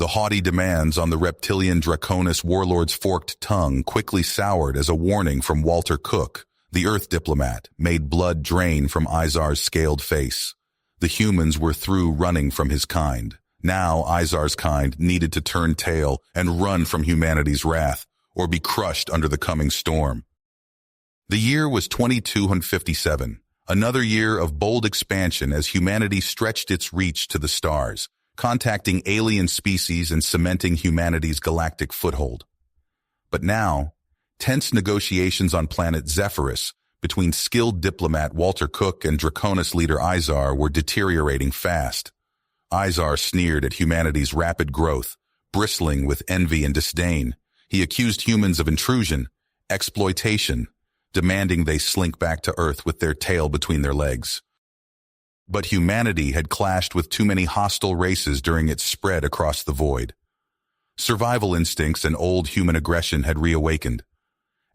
The haughty demands on the reptilian Draconis warlord's forked tongue quickly soured as a warning from Walter Cook, the Earth diplomat, made blood drain from Izar's scaled face. The humans were through running from his kind. Now Izar's kind needed to turn tail and run from humanity's wrath, or be crushed under the coming storm. The year was 2257, another year of bold expansion as humanity stretched its reach to the stars, contacting alien species and cementing humanity's galactic foothold. But now, tense negotiations on planet Zephyrus between skilled diplomat Walter Cook and Draconis leader Izar were deteriorating fast. Izar sneered at humanity's rapid growth, bristling with envy and disdain. He accused humans of intrusion, exploitation, demanding they slink back to Earth with their tail between their legs. But humanity had clashed with too many hostile races during its spread across the void. Survival instincts and old human aggression had reawakened.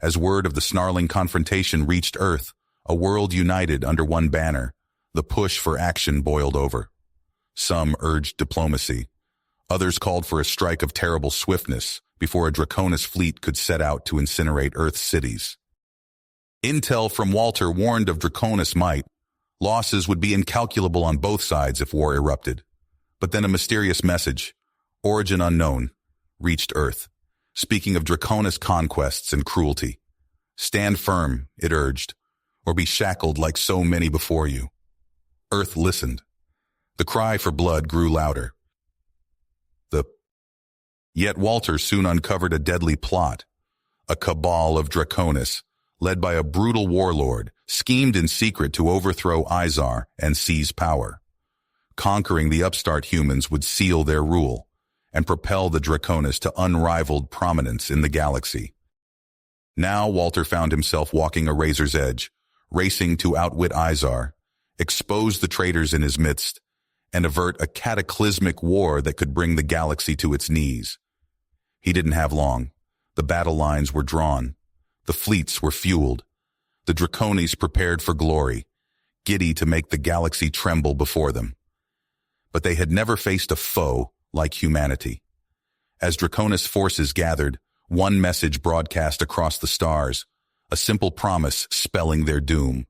As word of the snarling confrontation reached Earth, a world united under one banner, the push for action boiled over. Some urged diplomacy. Others called for a strike of terrible swiftness before a Draconis fleet could set out to incinerate Earth's cities. Intel from Walter warned of Draconis might. Losses would be incalculable on both sides if war erupted. But then a mysterious message, origin unknown, reached Earth, speaking of Draconis conquests and cruelty. Stand firm, it urged, or be shackled like so many before you. Earth listened. The cry for blood grew louder. Yet Walter soon uncovered a deadly plot. A cabal of Draconis, led by a brutal warlord, schemed in secret to overthrow Izar and seize power. Conquering the upstart humans would seal their rule and propel the Draconis to unrivaled prominence in the galaxy. Now Walter found himself walking a razor's edge, racing to outwit Izar, expose the traitors in his midst, and avert a cataclysmic war that could bring the galaxy to its knees. He didn't have long. The battle lines were drawn. The fleets were fueled. The Draconis prepared for glory, giddy to make the galaxy tremble before them. But they had never faced a foe like humanity. As Draconis forces gathered, one message broadcast across the stars, a simple promise spelling their doom.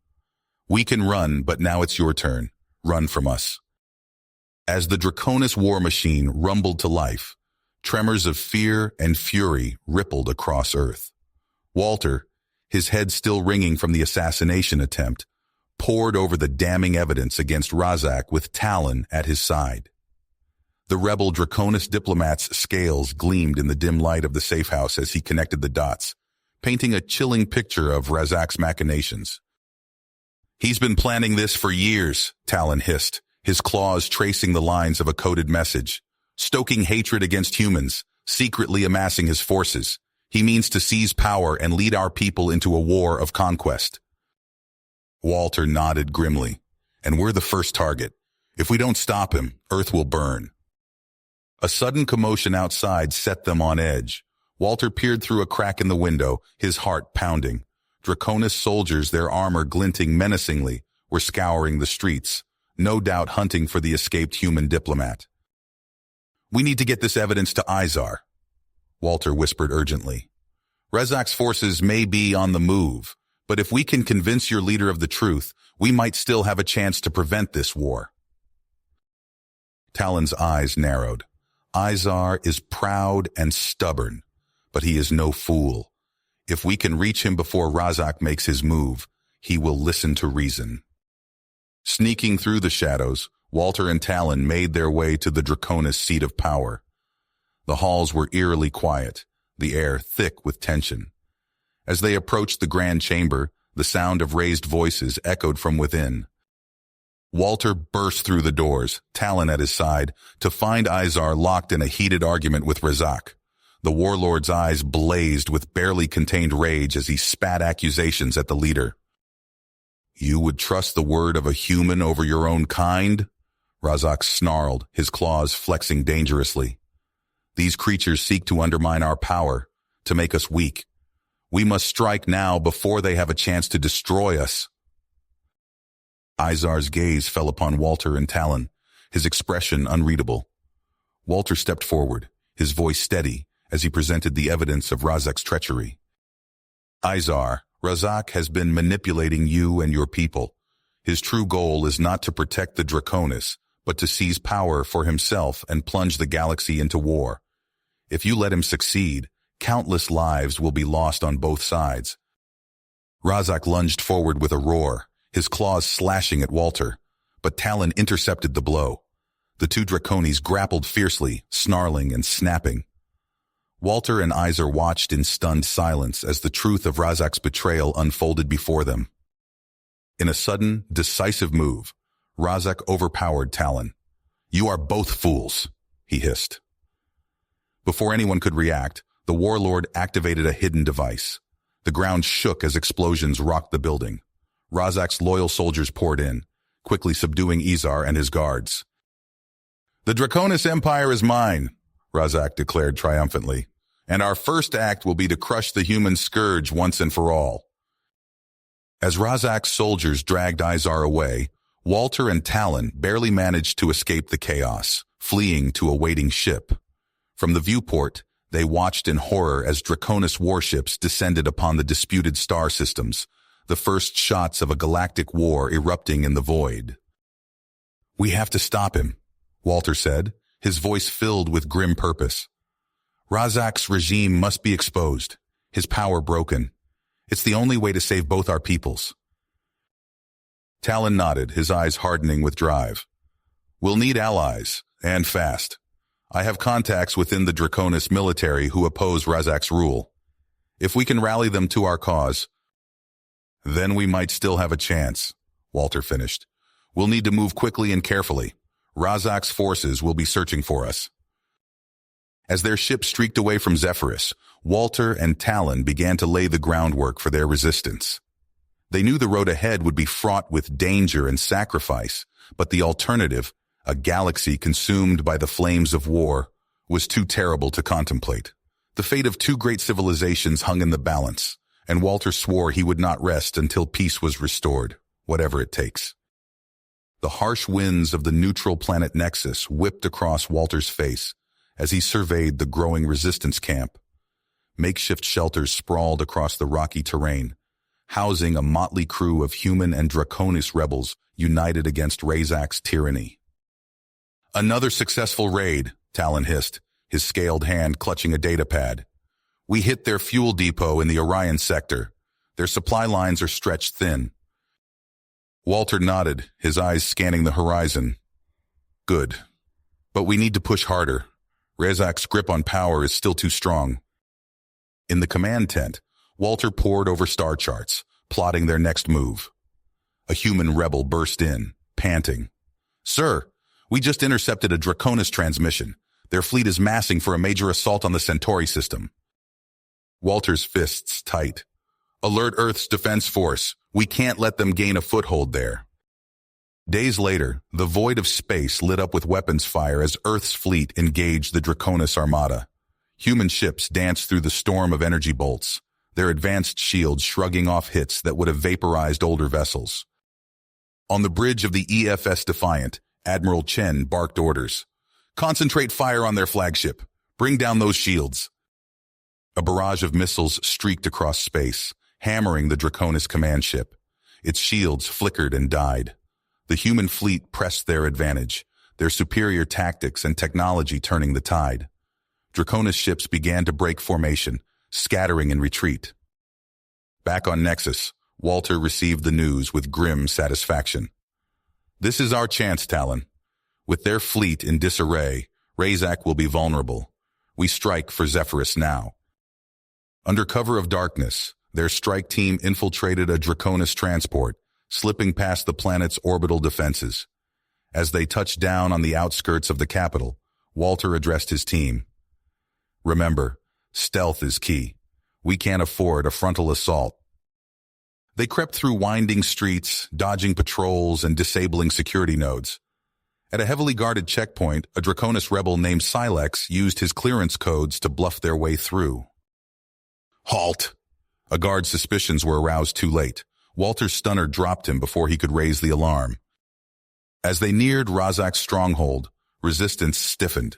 We can run, but now it's your turn. Run from us. As the Draconis war machine rumbled to life, tremors of fear and fury rippled across Earth. Walter, his head still ringing from the assassination attempt, pored over the damning evidence against Razak with Talon at his side. The rebel Draconis diplomat's scales gleamed in the dim light of the safe house as he connected the dots, painting a chilling picture of Razak's machinations. He's been planning this for years, Talon hissed, his claws tracing the lines of a coded message. Stoking hatred against humans, secretly amassing his forces. He means to seize power and lead our people into a war of conquest. Walter nodded grimly. And we're the first target. If we don't stop him, Earth will burn. A sudden commotion outside set them on edge. Walter peered through a crack in the window, his heart pounding. Draconis soldiers, their armor glinting menacingly, were scouring the streets, no doubt hunting for the escaped human diplomat. We need to get this evidence to Izar, Walter whispered urgently. Razak's forces may be on the move, but if we can convince your leader of the truth, we might still have a chance to prevent this war. Talon's eyes narrowed. Izar is proud and stubborn, but he is no fool. If we can reach him before Razak makes his move, he will listen to reason. Sneaking through the shadows, Walter and Talon made their way to the Draconis seat of power. The halls were eerily quiet, the air thick with tension. As they approached the grand chamber, the sound of raised voices echoed from within. Walter burst through the doors, Talon at his side, to find Izar locked in a heated argument with Razak. The warlord's eyes blazed with barely contained rage as he spat accusations at the leader. You would trust the word of a human over your own kind? Razak snarled, his claws flexing dangerously. These creatures seek to undermine our power, to make us weak. We must strike now before they have a chance to destroy us. Izar's gaze fell upon Walter and Talon, his expression unreadable. Walter stepped forward, his voice steady, as he presented the evidence of Razak's treachery. Izar, Razak has been manipulating you and your people. His true goal is not to protect the Draconis, but to seize power for himself and plunge the galaxy into war. If you let him succeed, countless lives will be lost on both sides. Razak lunged forward with a roar, his claws slashing at Walter, but Talon intercepted the blow. The two Draconis grappled fiercely, snarling and snapping. Walter and Izar watched in stunned silence as the truth of Razak's betrayal unfolded before them. In a sudden, decisive move, Razak overpowered Talon. "You are both fools," he hissed. Before anyone could react, the warlord activated a hidden device. The ground shook as explosions rocked the building. Razak's loyal soldiers poured in, quickly subduing Izar and his guards. "The Draconis Empire is mine," Razak declared triumphantly, "and our first act will be to crush the human scourge once and for all." As Razak's soldiers dragged Izar away, Walter and Talon barely managed to escape the chaos, fleeing to a waiting ship. From the viewport, they watched in horror as Draconis warships descended upon the disputed star systems, the first shots of a galactic war erupting in the void. "We have to stop him," Walter said, his voice filled with grim purpose. "Razak's regime must be exposed, his power broken. It's the only way to save both our peoples." Talon nodded, his eyes hardening with drive. "We'll need allies, and fast. I have contacts within the Draconis military who oppose Razak's rule. If we can rally them to our cause, then we might still have a chance," Walter finished. "We'll need to move quickly and carefully. Razak's forces will be searching for us." As their ship streaked away from Zephyrus, Walter and Talon began to lay the groundwork for their resistance. They knew the road ahead would be fraught with danger and sacrifice, but the alternative, a galaxy consumed by the flames of war, was too terrible to contemplate. The fate of two great civilizations hung in the balance, and Walter swore he would not rest until peace was restored, whatever it takes. The harsh winds of the neutral planet Nexus whipped across Walter's face as he surveyed the growing resistance camp. Makeshift shelters sprawled across the rocky terrain, housing a motley crew of human and Draconis rebels united against Razak's tyranny. "Another successful raid," Talon hissed, his scaled hand clutching a datapad. "We hit their fuel depot in the Orion sector. Their supply lines are stretched thin." Walter nodded, his eyes scanning the horizon. "Good. But we need to push harder. Razak's grip on power is still too strong." In the command tent, Walter pored over star charts, plotting their next move. A human rebel burst in, panting. "Sir, we just intercepted a Draconis transmission. Their fleet is massing for a major assault on the Centauri system." Walter's fists tight. "Alert Earth's defense force. We can't let them gain a foothold there." Days later, the void of space lit up with weapons fire as Earth's fleet engaged the Draconis armada. Human ships danced through the storm of energy bolts, their advanced shields shrugging off hits that would have vaporized older vessels. On the bridge of the EFS Defiant, Admiral Chen barked orders. "Concentrate fire on their flagship. Bring down those shields." A barrage of missiles streaked across space, hammering the Draconis command ship. Its shields flickered and died. The human fleet pressed their advantage, their superior tactics and technology turning the tide. Draconis ships began to break formation, scattering in retreat. Back on Nexus, Walter received the news with grim satisfaction. "This is our chance, Talon. With their fleet in disarray, Razak will be vulnerable. We strike for Zephyrus now." Under cover of darkness, their strike team infiltrated a Draconis transport, slipping past the planet's orbital defenses. As they touched down on the outskirts of the capital, Walter addressed his team. "Remember, stealth is key. We can't afford a frontal assault." They crept through winding streets, dodging patrols and disabling security nodes. At a heavily guarded checkpoint, a Draconis rebel named Silex used his clearance codes to bluff their way through. "Halt!" A guard's suspicions were aroused too late. Walter's stunner dropped him before he could raise the alarm. As they neared Razak's stronghold, resistance stiffened.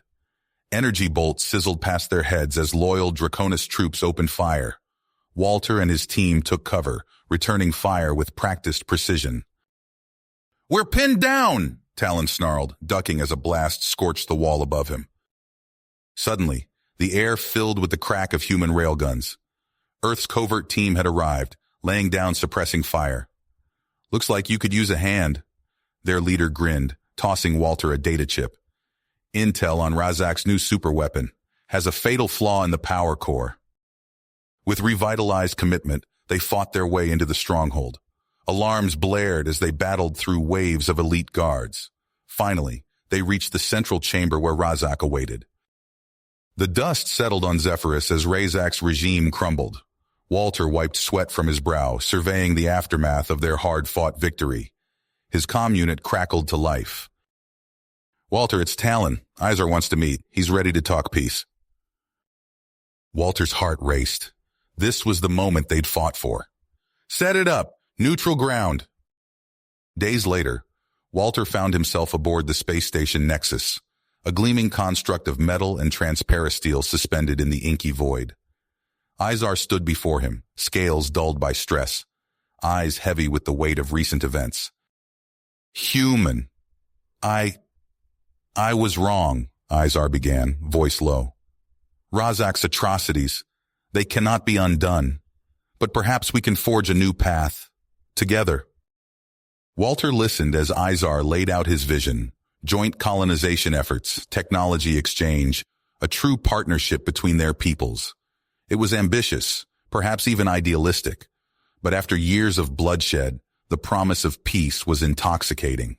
Energy bolts sizzled past their heads as loyal Draconis troops opened fire. Walter and his team took cover, returning fire with practiced precision. "We're pinned down!" Talon snarled, ducking as a blast scorched the wall above him. Suddenly, the air filled with the crack of human railguns. Earth's covert team had arrived, laying down suppressing fire. "Looks like you could use a hand." Their leader grinned, tossing Walter a data chip. "Intel on Razak's new superweapon has a fatal flaw in the power core." With revitalized commitment, they fought their way into the stronghold. Alarms blared as they battled through waves of elite guards. Finally, they reached the central chamber where Razak awaited. The dust settled on Zephyrus as Razak's regime crumbled. Walter wiped sweat from his brow, surveying the aftermath of their hard-fought victory. His comm unit crackled to life. "Walter, it's Talon. Izar wants to meet. He's ready to talk peace." Walter's heart raced. This was the moment they'd fought for. "Set it up. Neutral ground." Days later, Walter found himself aboard the space station Nexus, a gleaming construct of metal and transparent steel suspended in the inky void. Izar stood before him, scales dulled by stress, eyes heavy with the weight of recent events. "Human. I was wrong," Izar began, voice low. "Razak's atrocities, they cannot be undone. But perhaps we can forge a new path. Together." Walter listened as Izar laid out his vision: joint colonization efforts, technology exchange, a true partnership between their peoples. It was ambitious, perhaps even idealistic, but after years of bloodshed, the promise of peace was intoxicating.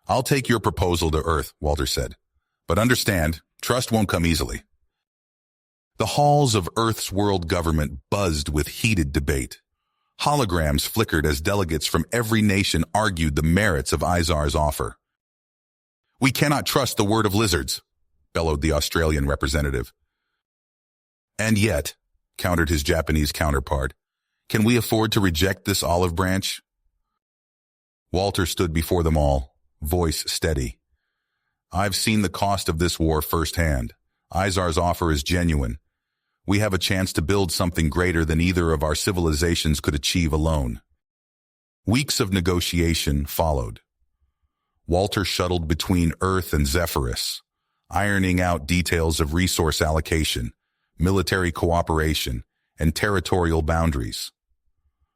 "I'll take your proposal to Earth," Walter said, "but understand, trust won't come easily." The halls of Earth's world government buzzed with heated debate. Holograms flickered as delegates from every nation argued the merits of Izar's offer. "We cannot trust the word of lizards," bellowed the Australian representative. "And yet," countered his Japanese counterpart, "can we afford to reject this olive branch?" Walter stood before them all, voice steady. "I've seen the cost of this war firsthand. Izar's offer is genuine. We have a chance to build something greater than either of our civilizations could achieve alone." Weeks of negotiation followed. Walter shuttled between Earth and Zephyrus, ironing out details of resource allocation, military cooperation, and territorial boundaries.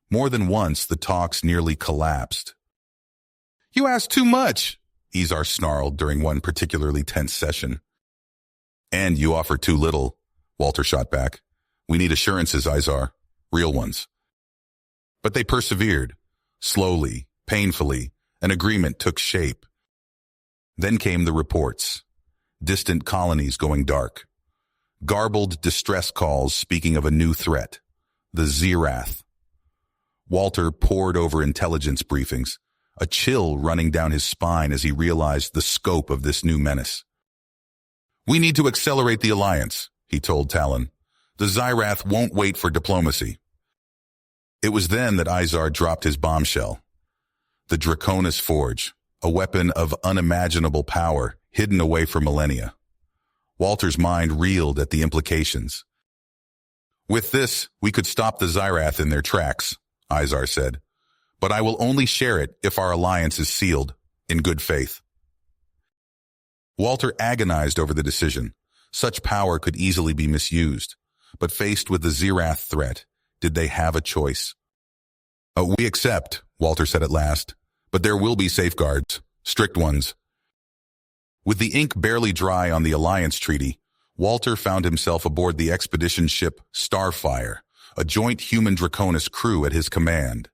More than once, the talks nearly collapsed. "You ask too much," Izar snarled during one particularly tense session. "And you offer too little," Walter shot back. "We need assurances, Izar. Real ones." But they persevered. Slowly, painfully, an agreement took shape. Then came the reports. Distant colonies going dark. Garbled distress calls speaking of a new threat. The Zirath. Walter pored over intelligence briefings, a chill running down his spine as he realized the scope of this new menace. "We need to accelerate the alliance," he told Talon. "The Zirath won't wait for diplomacy." It was then that Izar dropped his bombshell. The Draconis Forge, a weapon of unimaginable power, hidden away for millennia. Walter's mind reeled at the implications. "With this, we could stop the Zirath in their tracks," Izar said. "But I will only share it if our alliance is sealed, in good faith." Walter agonized over the decision. Such power could easily be misused, but faced with the Zirath threat, did they have a choice? "We accept," Walter said at last, "but there will be safeguards, strict ones." With the ink barely dry on the alliance treaty, Walter found himself aboard the expedition ship Starfire, a joint human Draconis crew at his command.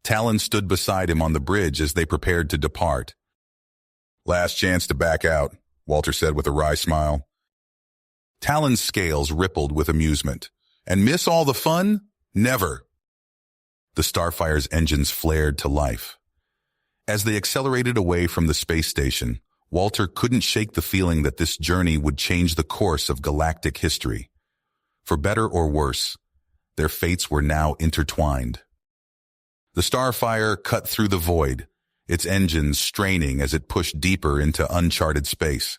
Talon stood beside him on the bridge as they prepared to depart. "Last chance to back out," Walter said with a wry smile. Talon's scales rippled with amusement. "And miss all the fun? Never." The Starfire's engines flared to life. As they accelerated away from the space station, Walter couldn't shake the feeling that this journey would change the course of galactic history. For better or worse, their fates were now intertwined. The Starfire cut through the void, its engines straining as it pushed deeper into uncharted space.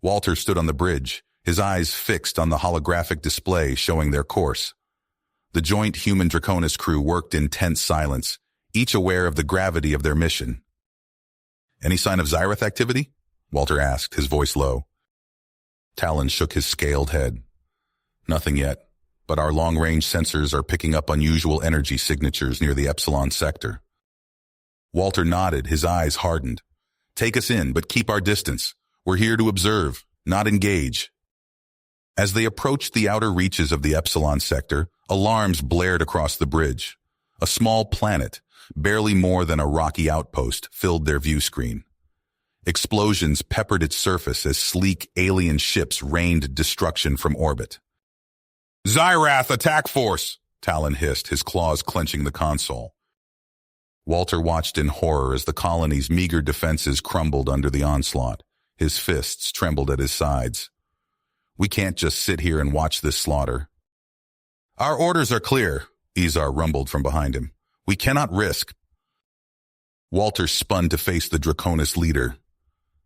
Walter stood on the bridge, his eyes fixed on the holographic display showing their course. The joint human Draconis crew worked in tense silence, each aware of the gravity of their mission. "Any sign of Xyrath activity?" Walter asked, his voice low. Talon shook his scaled head. "Nothing yet, but our long-range sensors are picking up unusual energy signatures near the Epsilon sector." Walter nodded, his eyes hardened. "Take us in, but keep our distance. We're here to observe, not engage." As they approached the outer reaches of the Epsilon sector, alarms blared across the bridge. A small planet, barely more than a rocky outpost, filled their view screen. Explosions peppered its surface as sleek alien ships rained destruction from orbit. "Xyrath attack force!" Talon hissed, his claws clenching the console. Walter watched in horror as the colony's meager defenses crumbled under the onslaught. His fists trembled at his sides. "We can't just sit here and watch this slaughter." "Our orders are clear," Izar rumbled from behind him. "We cannot risk." Walter spun to face the Draconis leader.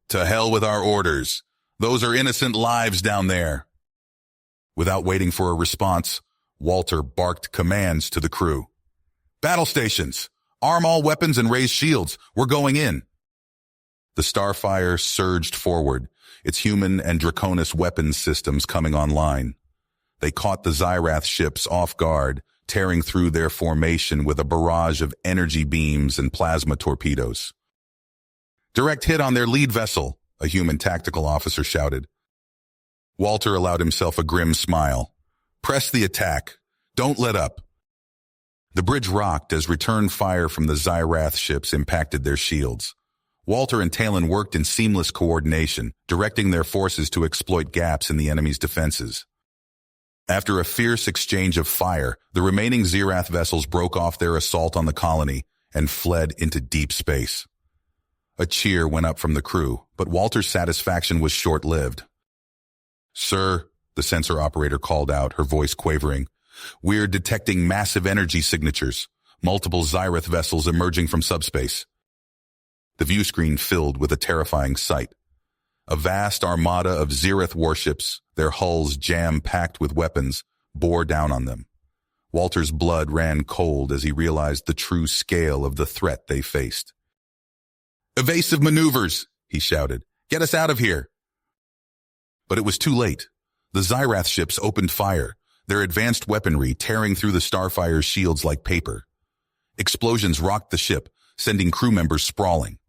"To hell with our orders. Those are innocent lives down there." Without waiting for a response, Walter barked commands to the crew. "Battle stations! Arm all weapons and raise shields. We're going in." The Starfire surged forward, its human and Draconis weapons systems coming online. They caught the Xyrath ships off guard, tearing through their formation with a barrage of energy beams and plasma torpedoes. "Direct hit on their lead vessel," a human tactical officer shouted. Walter allowed himself a grim smile. "Press the attack. Don't let up." The bridge rocked as return fire from the Xyrath ships impacted their shields. Walter and Talon worked in seamless coordination, directing their forces to exploit gaps in the enemy's defenses. After a fierce exchange of fire, the remaining Xyrath vessels broke off their assault on the colony and fled into deep space. A cheer went up from the crew, but Walter's satisfaction was short-lived. "Sir," the sensor operator called out, her voice quavering, "we're detecting massive energy signatures, multiple Xyrath vessels emerging from subspace." The view screen filled with a terrifying sight. A vast armada of Xyrath warships, their hulls jam-packed with weapons, bore down on them. Walter's blood ran cold as he realized the true scale of the threat they faced. "Evasive maneuvers!" he shouted. "Get us out of here!" But it was too late. The Xyrath ships opened fire, their advanced weaponry tearing through the Starfire's shields like paper. Explosions rocked the ship, sending crew members sprawling.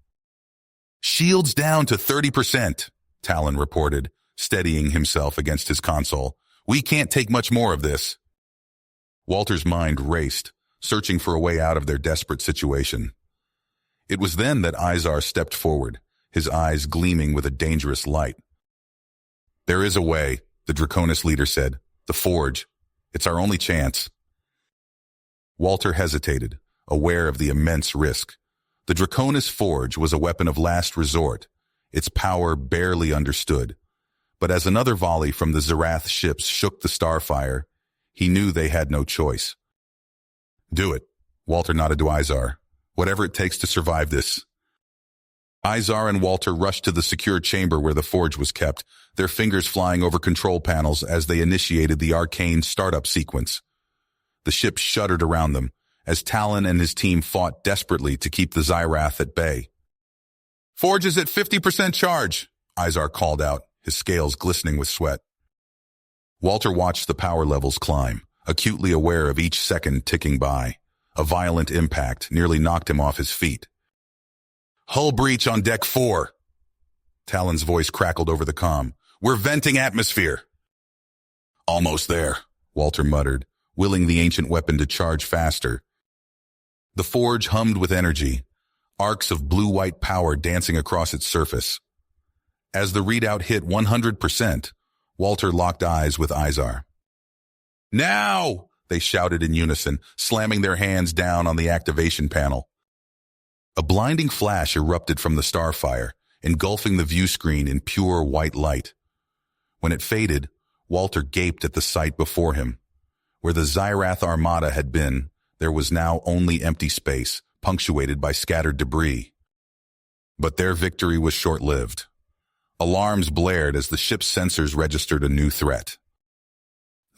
"Shields down to 30%, Talon reported, steadying himself against his console. "We can't take much more of this." Walter's mind raced, searching for a way out of their desperate situation. It was then that Izar stepped forward, his eyes gleaming with a dangerous light. "There is a way," the Draconis leader said. "The Forge. It's our only chance." Walter hesitated, aware of the immense risk. The Draconis Forge was a weapon of last resort, its power barely understood. But as another volley from the Xyrath ships shook the Starfire, he knew they had no choice. "Do it," Walter nodded to Izar. "Whatever it takes to survive this." Izar and Walter rushed to the secure chamber where the forge was kept, their fingers flying over control panels as they initiated the arcane startup sequence. The ship shuddered around them, as Talon and his team fought desperately to keep the Xyrath at bay. "Forge is at 50% charge," Izar called out, his scales glistening with sweat. Walter watched the power levels climb, acutely aware of each second ticking by. A violent impact nearly knocked him off his feet. "Hull breach on deck 4. Talon's voice crackled over the comm. "We're venting atmosphere." "Almost there," Walter muttered, willing the ancient weapon to charge faster. The forge hummed with energy, arcs of blue-white power dancing across its surface. As the readout hit 100%, Walter locked eyes with Izar. "Now!" they shouted in unison, slamming their hands down on the activation panel. A blinding flash erupted from the Starfire, engulfing the view screen in pure white light. When it faded, Walter gaped at the sight before him. Where the Xyrath armada had been, there was now only empty space, punctuated by scattered debris. But their victory was short-lived. Alarms blared as the ship's sensors registered a new threat.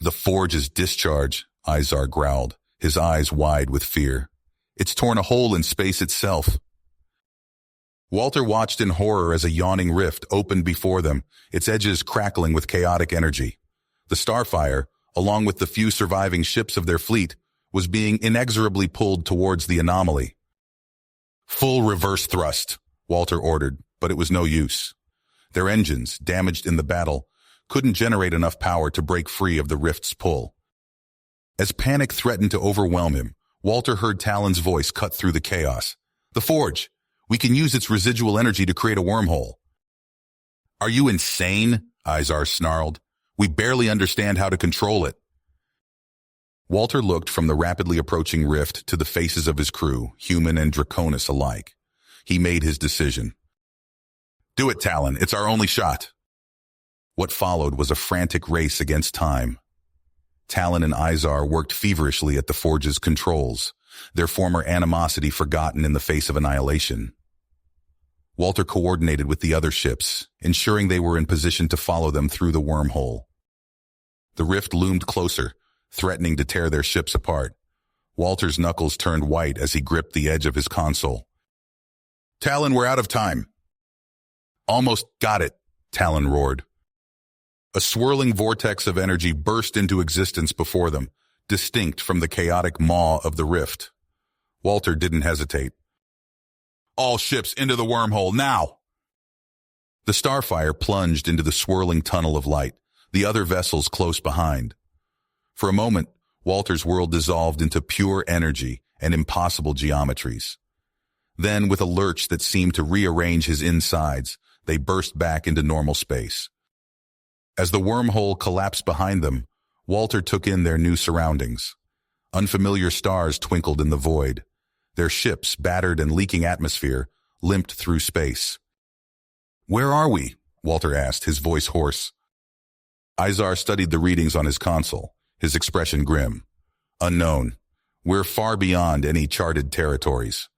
The forge's discharge, Izar growled, his eyes wide with fear. It's torn a hole in space itself. Walter watched in horror as a yawning rift opened before them, its edges crackling with chaotic energy. The Starfire, along with the few surviving ships of their fleet, was being inexorably pulled towards the anomaly. Full reverse thrust, Walter ordered, but it was no use. Their engines, damaged in the battle, couldn't generate enough power to break free of the rift's pull. As panic threatened to overwhelm him, Walter heard Talon's voice cut through the chaos. "The forge! We can use its residual energy to create a wormhole." "Are you insane?" Izar snarled. "We barely understand how to control it." Walter looked from the rapidly approaching rift to the faces of his crew, human and Draconis alike. He made his decision. "Do it, Talon. It's our only shot." What followed was a frantic race against time. Talon and Izar worked feverishly at the forge's controls, their former animosity forgotten in the face of annihilation. Walter coordinated with the other ships, ensuring they were in position to follow them through the wormhole. The rift loomed closer, threatening to tear their ships apart. Walter's knuckles turned white as he gripped the edge of his console. "Talon, we're out of time." "Almost got it," Talon roared. A swirling vortex of energy burst into existence before them, distinct from the chaotic maw of the rift. Walter didn't hesitate. "All ships into the wormhole, now!" The Starfire plunged into the swirling tunnel of light, the other vessels close behind. For a moment, Walter's world dissolved into pure energy and impossible geometries. Then, with a lurch that seemed to rearrange his insides, they burst back into normal space. As the wormhole collapsed behind them, Walter took in their new surroundings. Unfamiliar stars twinkled in the void. Their ships, battered and leaking atmosphere, limped through space. "Where are we?" Walter asked, his voice hoarse. Izar studied the readings on his console, his expression grim. "Unknown. We're far beyond any charted territories."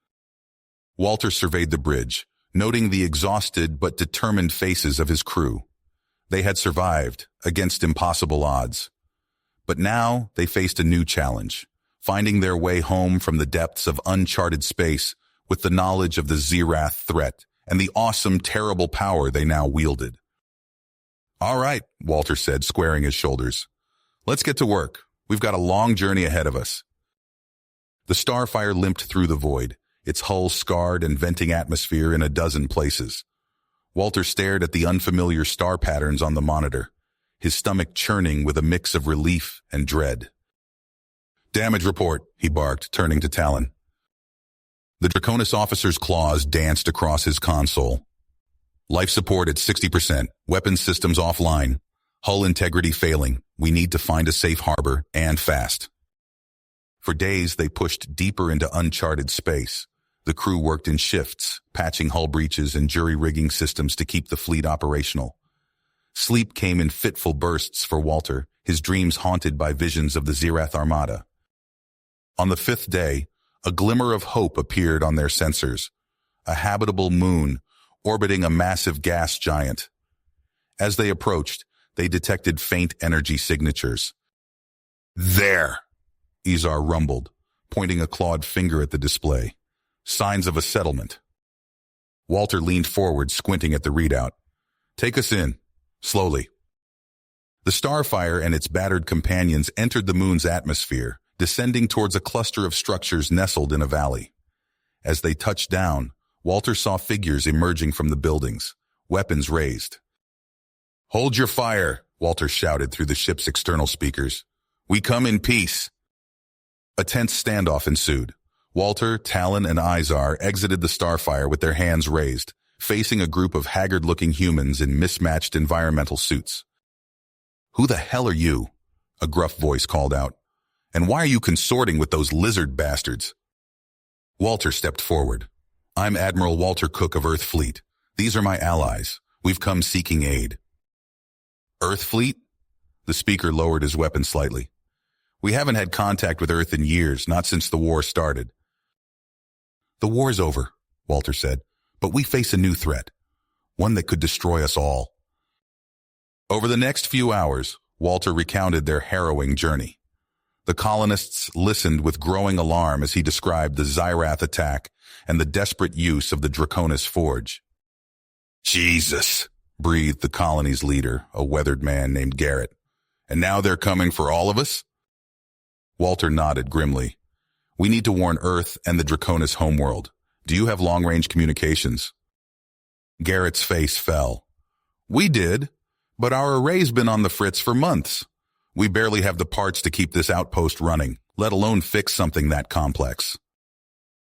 Walter surveyed the bridge, noting the exhausted but determined faces of his crew. They had survived, against impossible odds. But now they faced a new challenge, finding their way home from the depths of uncharted space with the knowledge of the Zerath threat and the awesome, terrible power they now wielded. "All right," Walter said, squaring his shoulders. "Let's get to work. We've got a long journey ahead of us." The Starfire limped through the void, its hull scarred and venting atmosphere in a dozen places. Walter stared at the unfamiliar star patterns on the monitor, his stomach churning with a mix of relief and dread. "Damage report," he barked, turning to Talon. The Draconis officer's claws danced across his console. "Life support at 60%, weapons systems offline, hull integrity failing. We need to find a safe harbor, and fast." For days they pushed deeper into uncharted space. The crew worked in shifts, patching hull breaches and jury-rigging systems to keep the fleet operational. Sleep came in fitful bursts for Walter, his dreams haunted by visions of the Zerath Armada. On the 5th day, a glimmer of hope appeared on their sensors, a habitable moon orbiting a massive gas giant. As they approached, they detected faint energy signatures. "There!" Izar rumbled, pointing a clawed finger at the display. "Signs of a settlement." Walter leaned forward, squinting at the readout. "Take us in. Slowly." The Starfire and its battered companions entered the moon's atmosphere, descending towards a cluster of structures nestled in a valley. As they touched down, Walter saw figures emerging from the buildings, weapons raised. "Hold your fire," Walter shouted through the ship's external speakers. "We come in peace." A tense standoff ensued. Walter, Talon, and Izar exited the Starfire with their hands raised, facing a group of haggard-looking humans in mismatched environmental suits. "Who the hell are you?" a gruff voice called out. "And why are you consorting with those lizard bastards?" Walter stepped forward. "I'm Admiral Walter Cook of Earth Fleet. These are my allies. We've come seeking aid." "Earth Fleet?" The speaker lowered his weapon slightly. "We haven't had contact with Earth in years, not since the war started." "The war's over," Walter said, "but we face a new threat. one that could destroy us all. Over the next few hours, Walter recounted their harrowing journey. The colonists listened with growing alarm as he described the Xyrath attack and the desperate use of the Draconis Forge. "Jesus," breathed the colony's leader, a weathered man named Garrett. "And now they're coming for all of us?" Walter nodded grimly. "We need to warn Earth and the Draconis homeworld. Do you have long-range communications?" Garrett's face fell. "We did, but our array's been on the fritz for months. We barely have the parts to keep this outpost running, let alone fix something that complex."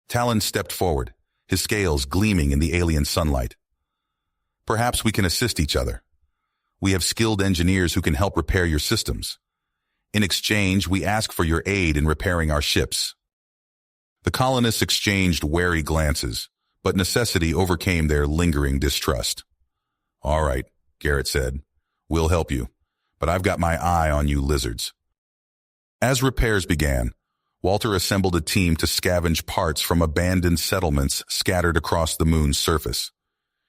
Talon stepped forward, his scales gleaming in the alien sunlight. "Perhaps we can assist each other. We have skilled engineers who can help repair your systems. In exchange, we ask for your aid in repairing our ships." The colonists exchanged wary glances, but necessity overcame their lingering distrust. "All right," Garrett said. "We'll help you, but I've got my eye on you lizards." As repairs began, Walter assembled a team to scavenge parts from abandoned settlements scattered across the moon's surface.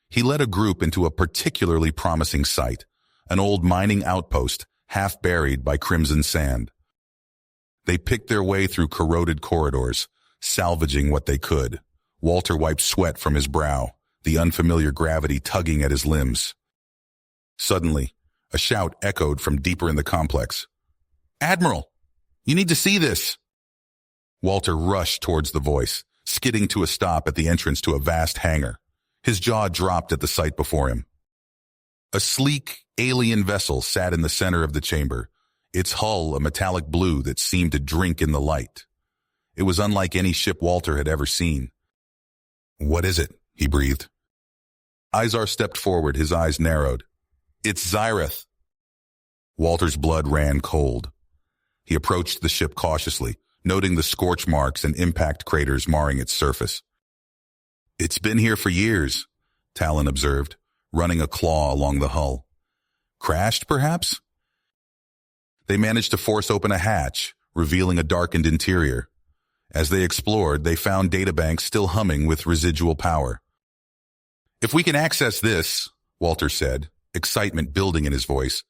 He led a group into a particularly promising site, an old mining outpost half buried by crimson sand. They picked their way through corroded corridors, salvaging what they could. Walter wiped sweat from his brow, the unfamiliar gravity tugging at his limbs. Suddenly, a shout echoed from deeper in the complex. "Admiral, you need to see this!" Walter rushed towards the voice, skidding to a stop at the entrance to a vast hangar. His jaw dropped at the sight before him. A sleek, alien vessel sat in the center of the chamber, its hull a metallic blue that seemed to drink in the light. It was unlike any ship Walter had ever seen. "What is it?" he breathed. Izar stepped forward, his eyes narrowed. "It's Xyrath." Walter's blood ran cold. He approached the ship cautiously, noting the scorch marks and impact craters marring its surface. "It's been here for years," Talon observed, running a claw along the hull. "Crashed, perhaps?" They managed to force open a hatch, revealing a darkened interior. As they explored, they found databanks still humming with residual power. "If we can access this," Walter said, excitement building in his voice,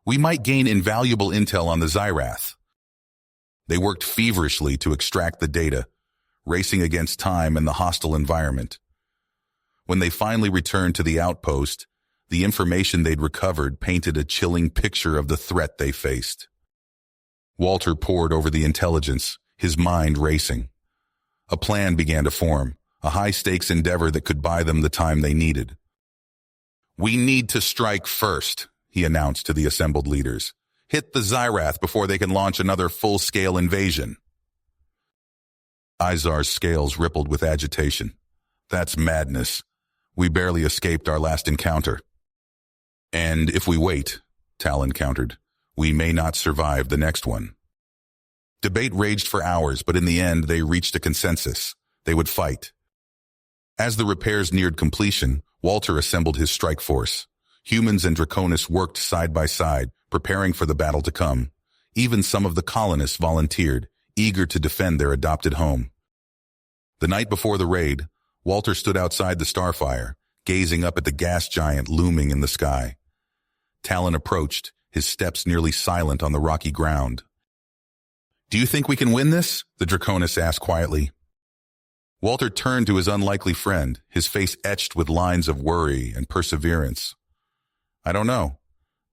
"we might gain invaluable intel on the Xyrath." They worked feverishly to extract the data, racing against time and the hostile environment. When they finally returned to the outpost, the information they'd recovered painted a chilling picture of the threat they faced. Walter pored over the intelligence, his mind racing. A plan began to form, a high-stakes endeavor that could buy them the time they needed. "We need to strike first," he announced to the assembled leaders. "Hit the Xyrath before they can launch another full-scale invasion." Izar's scales rippled with agitation. "That's madness. We barely escaped our last encounter." "And if we wait," Talon countered, "we may not survive the next one." Debate raged for hours, but in the end they reached a consensus. They would fight. As the repairs neared completion, Walter assembled his strike force. Humans and Draconis worked side by side, preparing for the battle to come. Even some of the colonists volunteered, eager to defend their adopted home. The night before the raid, Walter stood outside the Starfire, gazing up at the gas giant looming in the sky. Talon approached, his steps nearly silent on the rocky ground. "Do you think we can win this?" the Draconis asked quietly. Walter turned to his unlikely friend, his face etched with lines of worry and perseverance. "I don't know,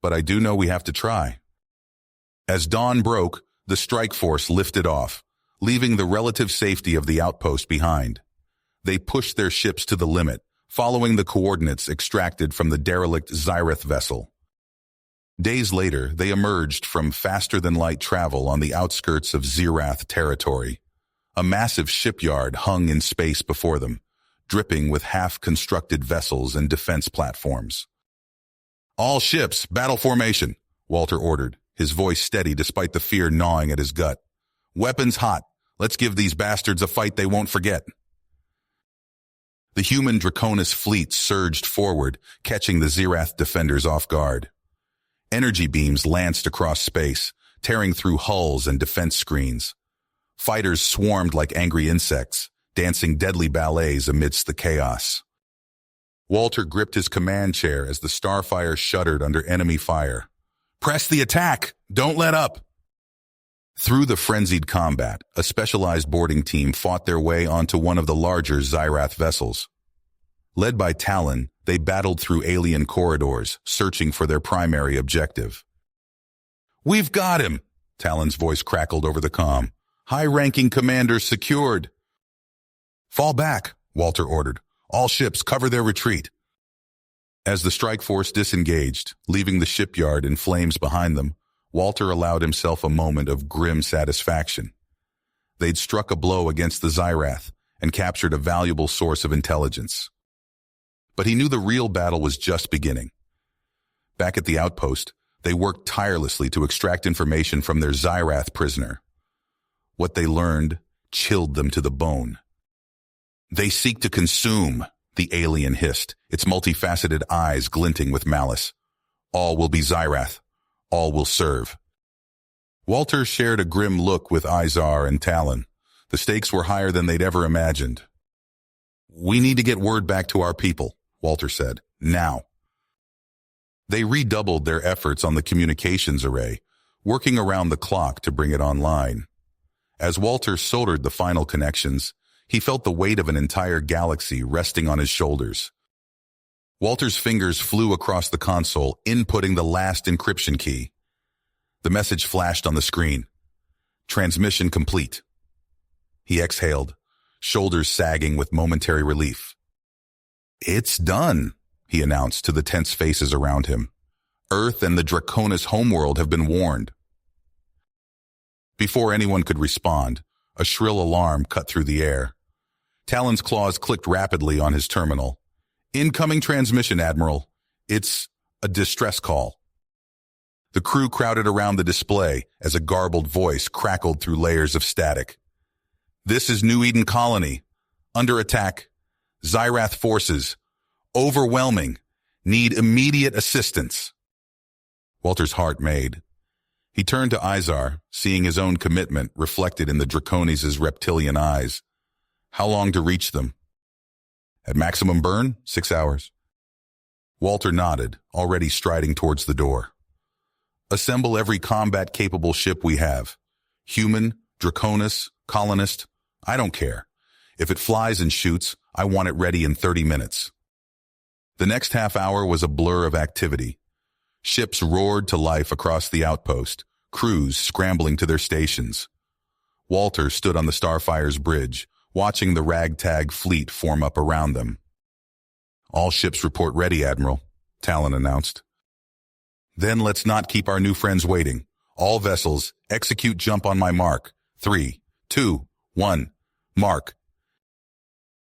but I do know we have to try." As dawn broke, the strike force lifted off, leaving the relative safety of the outpost behind. They pushed their ships to the limit, following the coordinates extracted from the derelict Xyrath vessel. Days later, they emerged from faster-than-light travel on the outskirts of Xyrath territory. A massive shipyard hung in space before them, dripping with half-constructed vessels and defense platforms. "All ships, battle formation," Walter ordered, his voice steady despite the fear gnawing at his gut. "Weapons hot. Let's give these bastards a fight they won't forget." The human Draconis fleet surged forward, catching the Xyrath defenders off guard. Energy beams lanced across space, tearing through hulls and defense screens. Fighters swarmed like angry insects, dancing deadly ballets amidst the chaos. Walter gripped his command chair as the Starfire shuddered under enemy fire. "Press the attack! Don't let up!" Through the frenzied combat, a specialized boarding team fought their way onto one of the larger Xyrath vessels. Led by Talon, they battled through alien corridors, searching for their primary objective. "We've got him!" Talon's voice crackled over the comm. "High-ranking commander secured." "Fall back," Walter ordered. "All ships cover their retreat." As the strike force disengaged, leaving the shipyard in flames behind them, Walter allowed himself a moment of grim satisfaction. They'd struck a blow against the Xyrath and captured a valuable source of intelligence. But he knew the real battle was just beginning. Back at the outpost, they worked tirelessly to extract information from their Xyrath prisoner. What they learned chilled them to the bone. "They seek to consume," the alien hissed, its multifaceted eyes glinting with malice. "All will be Xyrath. All will serve." Walter shared a grim look with Izar and Talon. The stakes were higher than they'd ever imagined. "We need to get word back to our people," Walter said. "Now." They redoubled their efforts on the communications array, working around the clock to bring it online. As Walter soldered the final connections, he felt the weight of an entire galaxy resting on his shoulders. Walter's fingers flew across the console, inputting the last encryption key. The message flashed on the screen. "Transmission complete." He exhaled, shoulders sagging with momentary relief. "It's done," he announced to the tense faces around him. "Earth and the Draconis homeworld have been warned." Before anyone could respond, a shrill alarm cut through the air. Talon's claws clicked rapidly on his terminal. "Incoming transmission, Admiral. It's a distress call." The crew crowded around the display as a garbled voice crackled through layers of static. "This is New Eden Colony. Under attack. Xyrath forces. Overwhelming. Need immediate assistance." Walter's heart made. He turned to Izar, seeing his own commitment reflected in the Draconis' reptilian eyes. "How long to reach them?" "At maximum burn, 6 hours. Walter nodded, already striding towards the door. "Assemble every combat-capable ship we have. Human, Draconis, colonist, I don't care. If it flies and shoots, I want it ready in 30 minutes. The next half hour was a blur of activity. Ships roared to life across the outpost, crews scrambling to their stations. Walter stood on the Starfire's bridge, watching the ragtag fleet form up around them. "All ships report ready, Admiral," Talon announced. "Then let's not keep our new friends waiting. All vessels, execute jump on my mark. 3, 2, 1, mark."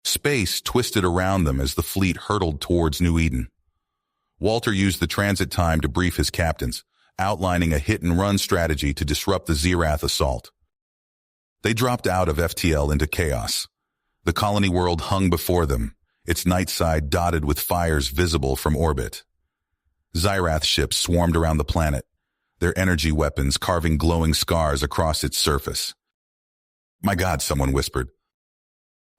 Space twisted around them as the fleet hurtled towards New Eden. Walter used the transit time to brief his captains, outlining a hit-and-run strategy to disrupt the Xyrath assault. They dropped out of FTL into chaos. The colony world hung before them, its night side dotted with fires visible from orbit. Xyrath ships swarmed around the planet, their energy weapons carving glowing scars across its surface. "My God," someone whispered.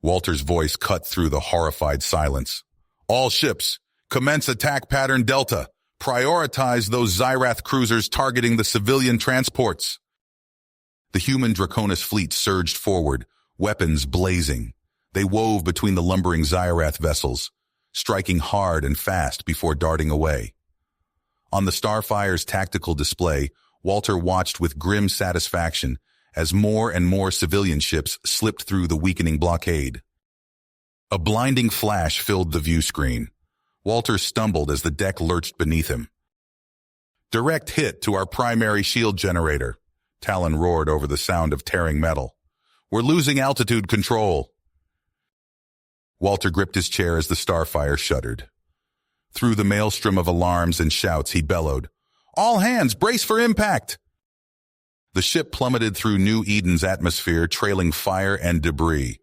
Walter's voice cut through the horrified silence. "All ships, commence attack pattern Delta. Prioritize those Xyrath cruisers targeting the civilian transports." The human Draconis fleet surged forward, weapons blazing. They wove between the lumbering Xyrath vessels, striking hard and fast before darting away. On the Starfire's tactical display, Walter watched with grim satisfaction as more and more civilian ships slipped through the weakening blockade. A blinding flash filled the view screen. Walter stumbled as the deck lurched beneath him. "Direct hit to our primary shield generator," Talon roared over the sound of tearing metal. "We're losing altitude control." Walter gripped his chair as the Starfire shuddered. Through the maelstrom of alarms and shouts, he bellowed, "All hands, brace for impact!" The ship plummeted through New Eden's atmosphere, trailing fire and debris.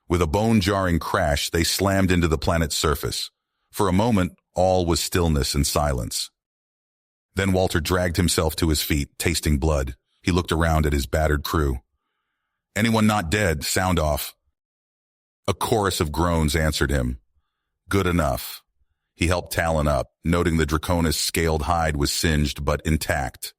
With a bone-jarring crash, they slammed into the planet's surface. For a moment, all was stillness and silence. Then Walter dragged himself to his feet, tasting blood. He looked around at his battered crew. "Anyone not dead? Sound off." A chorus of groans answered him. "Good enough." He helped Talon up, noting the Draconis' scaled hide was singed but intact.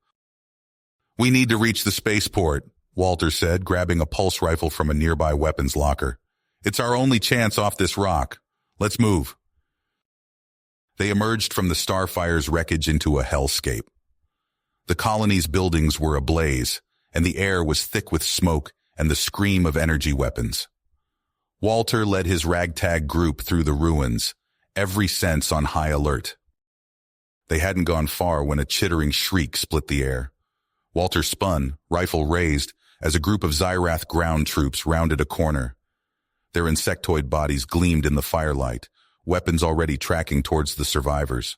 "We need to reach the spaceport," Walter said, grabbing a pulse rifle from a nearby weapons locker. "It's our only chance off this rock. Let's move." They emerged from the Starfire's wreckage into a hellscape. The colony's buildings were ablaze, and the air was thick with smoke and the scream of energy weapons. Walter led his ragtag group through the ruins, every sense on high alert. They hadn't gone far when a chittering shriek split the air. Walter spun, rifle raised, as a group of Xyrath ground troops rounded a corner. Their insectoid bodies gleamed in the firelight, weapons already tracking towards the survivors.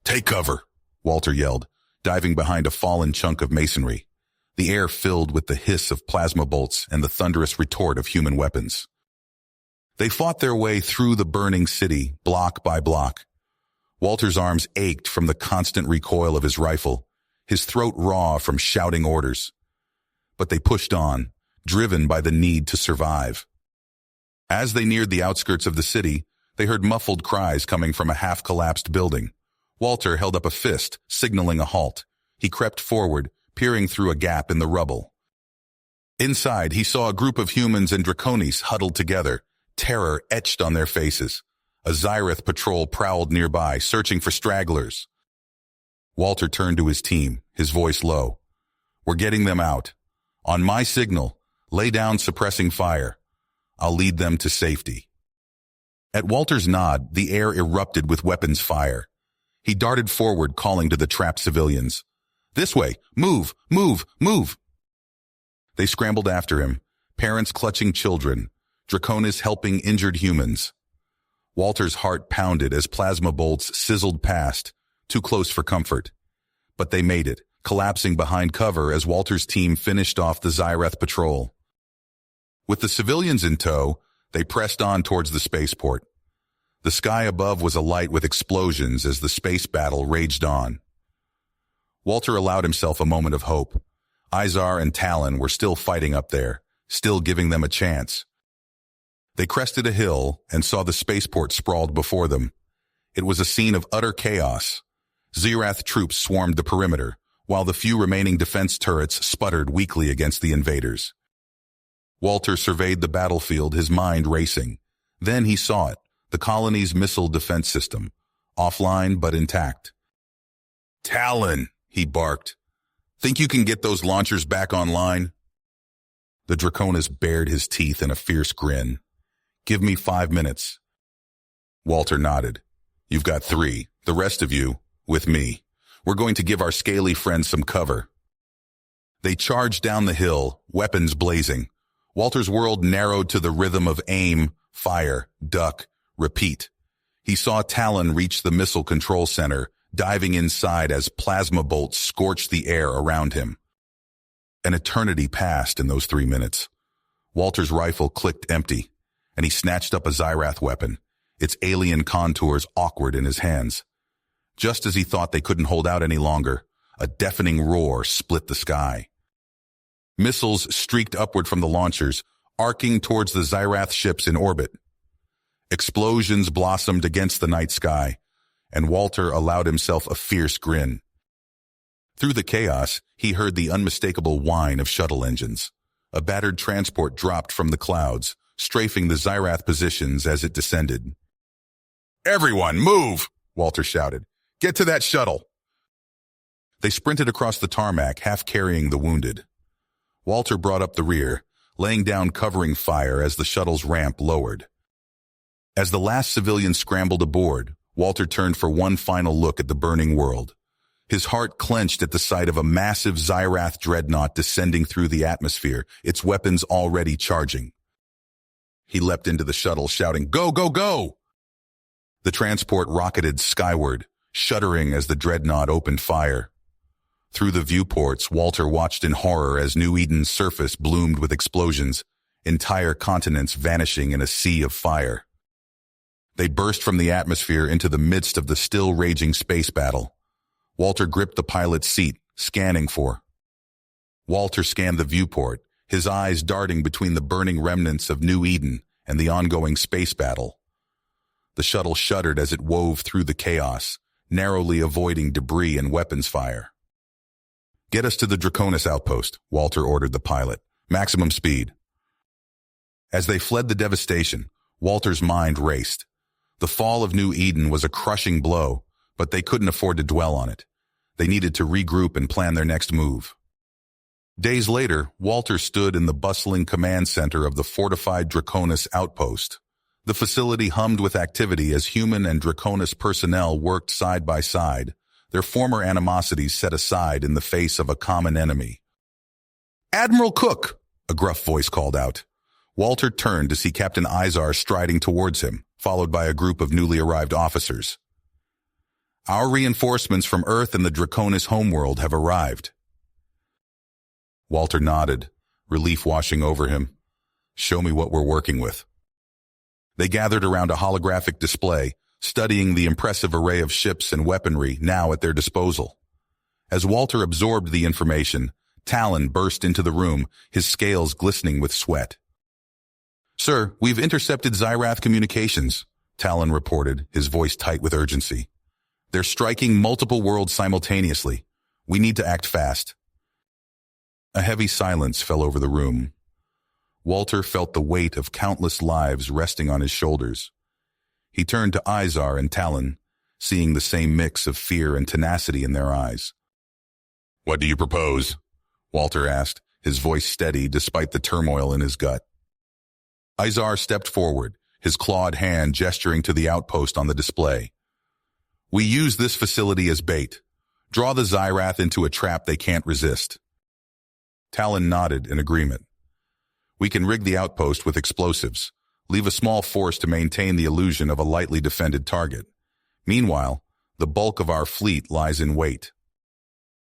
"Take cover," Walter yelled, diving behind a fallen chunk of masonry. The air filled with the hiss of plasma bolts and the thunderous retort of human weapons. They fought their way through the burning city, block by block. Walter's arms ached from the constant recoil of his rifle, his throat raw from shouting orders. But they pushed on, driven by the need to survive. As they neared the outskirts of the city, they heard muffled cries coming from a half-collapsed building. Walter held up a fist, signaling a halt. He crept forward, peering through a gap in the rubble. Inside, he saw a group of humans and Draconis huddled together, terror etched on their faces. A Xyrath patrol prowled nearby, searching for stragglers. Walter turned to his team, his voice low. "We're getting them out. On my signal, lay down suppressing fire. I'll lead them to safety." At Walter's nod, the air erupted with weapons fire. He darted forward, calling to the trapped civilians. "This way! Move! Move! Move!" They scrambled after him, parents clutching children, Draconis helping injured humans. Walter's heart pounded as plasma bolts sizzled past, too close for comfort. But they made it, collapsing behind cover as Walter's team finished off the Xyrath patrol. With the civilians in tow, they pressed on towards the spaceport. The sky above was alight with explosions as the space battle raged on. Walter allowed himself a moment of hope. Izar and Talon were still fighting up there, still giving them a chance. They crested a hill and saw the spaceport sprawled before them. It was a scene of utter chaos. Xyrath troops swarmed the perimeter, while the few remaining defense turrets sputtered weakly against the invaders. Walter surveyed the battlefield, his mind racing. Then he saw it, the colony's missile defense system, offline but intact. "Talon," he barked. "Think you can get those launchers back online?" The Draconis bared his teeth in a fierce grin. "Give me 5 minutes." Walter nodded. "You've got 3. The rest of you, with me. We're going to give our scaly friends some cover." They charged down the hill, weapons blazing. Walter's world narrowed to the rhythm of aim, fire, duck, repeat. He saw Talon reach the missile control center, diving inside as plasma bolts scorched the air around him. An eternity passed in those 3 minutes. Walter's rifle clicked empty, and he snatched up a Xyrath weapon, its alien contours awkward in his hands. Just as he thought they couldn't hold out any longer, a deafening roar split the sky. Missiles streaked upward from the launchers, arcing towards the Xyrath ships in orbit. Explosions blossomed against the night sky, and Walter allowed himself a fierce grin. Through the chaos, he heard the unmistakable whine of shuttle engines. A battered transport dropped from the clouds, strafing the Xyrath positions as it descended. "Everyone, move!" Walter shouted. "Get to that shuttle!" They sprinted across the tarmac, half carrying the wounded. Walter brought up the rear, laying down covering fire as the shuttle's ramp lowered. As the last civilian scrambled aboard, Walter turned for one final look at the burning world. His heart clenched at the sight of a massive Xyrath dreadnought descending through the atmosphere, its weapons already charging. He leapt into the shuttle, shouting, "Go, go, go!" The transport rocketed skyward, shuddering as the dreadnought opened fire. Through the viewports, Walter watched in horror as New Eden's surface bloomed with explosions, entire continents vanishing in a sea of fire. They burst from the atmosphere into the midst of the still raging space battle. Walter gripped the pilot's seat, scanning for. Walter scanned the viewport, his eyes darting between the burning remnants of New Eden and the ongoing space battle. The shuttle shuddered as it wove through the chaos, narrowly avoiding debris and weapons fire. "Get us to the Draconis outpost," Walter ordered the pilot. "Maximum speed." As they fled the devastation, Walter's mind raced. The fall of New Eden was a crushing blow, but they couldn't afford to dwell on it. They needed to regroup and plan their next move. Days later, Walter stood in the bustling command center of the fortified Draconis outpost. The facility hummed with activity as human and Draconis personnel worked side by side, their former animosities set aside in the face of a common enemy. "Admiral Cook!" a gruff voice called out. Walter turned to see Captain Izar striding towards him, followed by a group of newly arrived officers. "Our reinforcements from Earth and the Draconis homeworld have arrived." Walter nodded, relief washing over him. "Show me what we're working with." They gathered around a holographic display, studying the impressive array of ships and weaponry now at their disposal. As Walter absorbed the information, Talon burst into the room, his scales glistening with sweat. "Sir, we've intercepted Xyrath communications," Talon reported, his voice tight with urgency. "They're striking multiple worlds simultaneously. We need to act fast." A heavy silence fell over the room. Walter felt the weight of countless lives resting on his shoulders. He turned to Izar and Talon, seeing the same mix of fear and tenacity in their eyes. "What do you propose?" Walter asked, his voice steady despite the turmoil in his gut. Izar stepped forward, his clawed hand gesturing to the outpost on the display. "We use this facility as bait. Draw the Xyrath into a trap they can't resist." Talon nodded in agreement. "We can rig the outpost with explosives, leave a small force to maintain the illusion of a lightly defended target. Meanwhile, the bulk of our fleet lies in wait."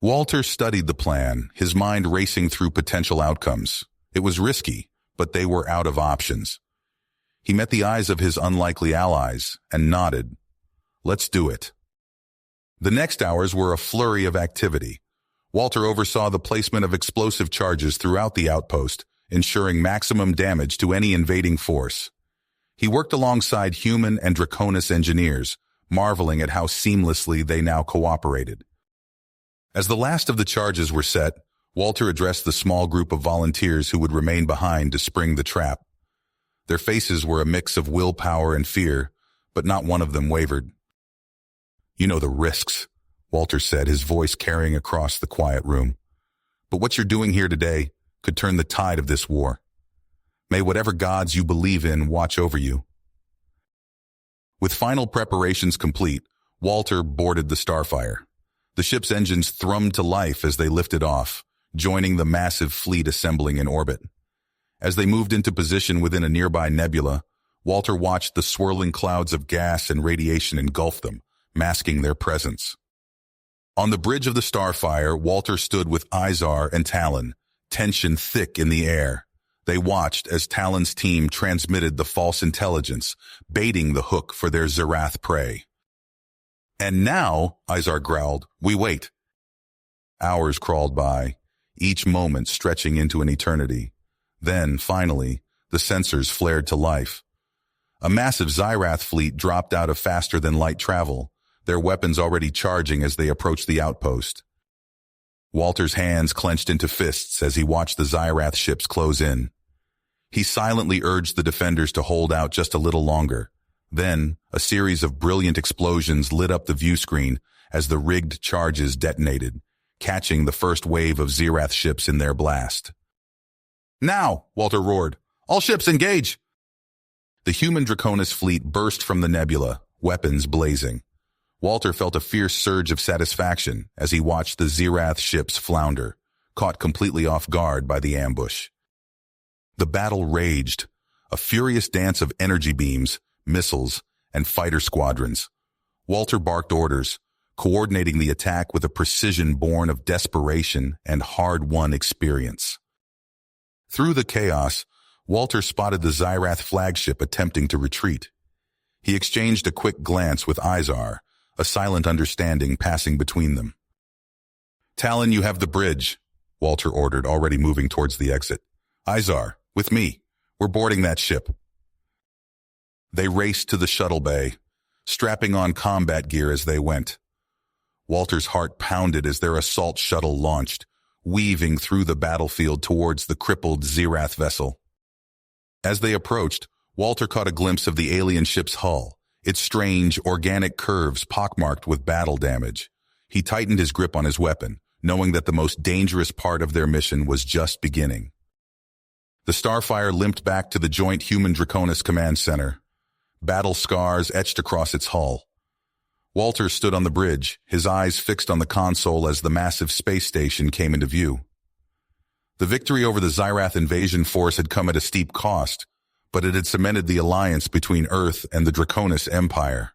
Walter studied the plan, his mind racing through potential outcomes. It was risky, but they were out of options. He met the eyes of his unlikely allies and nodded. "Let's do it." The next hours were a flurry of activity. Walter oversaw the placement of explosive charges throughout the outpost, ensuring maximum damage to any invading force. He worked alongside human and Draconis engineers, marveling at how seamlessly they now cooperated. As the last of the charges were set, Walter addressed the small group of volunteers who would remain behind to spring the trap. Their faces were a mix of willpower and fear, but not one of them wavered. "You know the risks," Walter said, his voice carrying across the quiet room. "But what you're doing here today could turn the tide of this war. May whatever gods you believe in watch over you." With final preparations complete, Walter boarded the Starfire. The ship's engines thrummed to life as they lifted off, joining the massive fleet assembling in orbit. As they moved into position within a nearby nebula, Walter watched the swirling clouds of gas and radiation engulf them, masking their presence. On the bridge of the Starfire, Walter stood with Izar and Talon, tension thick in the air. They watched as Talon's team transmitted the false intelligence, baiting the hook for their Xyrath prey. "And now," Izar growled, "we wait." Hours crawled by, each moment stretching into an eternity. Then, finally, the sensors flared to life. A massive Xyrath fleet dropped out of faster-than-light travel, their weapons already charging as they approached the outpost. Walter's hands clenched into fists as he watched the Xyrath ships close in. He silently urged the defenders to hold out just a little longer. Then, a series of brilliant explosions lit up the view screen as the rigged charges detonated, catching the first wave of Xyrath ships in their blast. "Now!" Walter roared. "All ships engage!" The human Draconis fleet burst from the nebula, weapons blazing. Walter felt a fierce surge of satisfaction as he watched the Xyrath ships flounder, caught completely off guard by the ambush. The battle raged, a furious dance of energy beams, missiles, and fighter squadrons. Walter barked orders, coordinating the attack with a precision born of desperation and hard-won experience. Through the chaos, Walter spotted the Xyrath flagship attempting to retreat. He exchanged a quick glance with Izar, a silent understanding passing between them. "Talon, you have the bridge," Walter ordered, already moving towards the exit. "Izar, with me. We're boarding that ship." They raced to the shuttle bay, strapping on combat gear as they went. Walter's heart pounded as their assault shuttle launched, weaving through the battlefield towards the crippled Zerath vessel. As they approached, Walter caught a glimpse of the alien ship's hull, its strange, organic curves pockmarked with battle damage. He tightened his grip on his weapon, knowing that the most dangerous part of their mission was just beginning. The Starfire limped back to the Joint Human Draconis Command Center, battle scars etched across its hull. Walter stood on the bridge, his eyes fixed on the console as the massive space station came into view. The victory over the Zerath invasion force had come at a steep cost, but it had cemented the alliance between Earth and the Draconis Empire.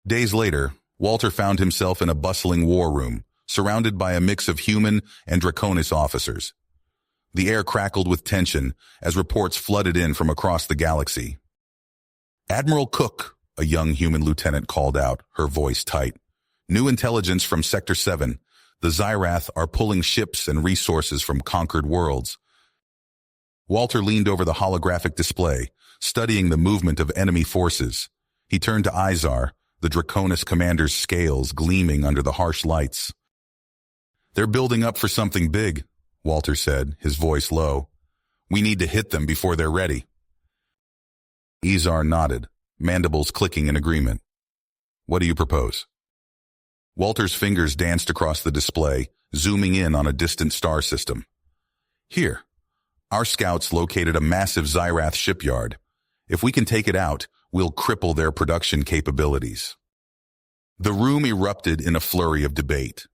Days later, Walter found himself in a bustling war room, surrounded by a mix of human and Draconis officers. The air crackled with tension as reports flooded in from across the galaxy. "Admiral Cook," a young human lieutenant called out, her voice tight. "New intelligence from Sector 7. The Zerath are pulling ships and resources from conquered worlds." Walter leaned over the holographic display, studying the movement of enemy forces. He turned to Izar, the Draconis commander's scales gleaming under the harsh lights. "They're building up for something big," Walter said, his voice low. "We need to hit them before they're ready." Izar nodded, mandibles clicking in agreement. "What do you propose?" Walter's fingers danced across the display, zooming in on a distant star system. "Here, our scouts located a massive Zerath shipyard. If we can take it out, we'll cripple their production capabilities." The room erupted in a flurry of debate.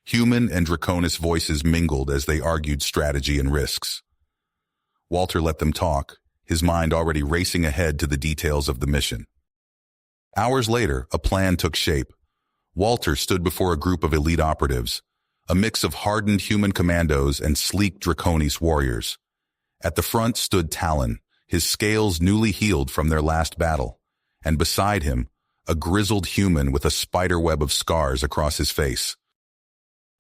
Human and Draconis voices mingled as they argued strategy and risks. Walter let them talk, his mind already racing ahead to the details of the mission. Hours later, a plan took shape. Walter stood before a group of elite operatives, a mix of hardened human commandos and sleek Draconis warriors. At the front stood Talon, his scales newly healed from their last battle, and beside him, a grizzled human with a spiderweb of scars across his face.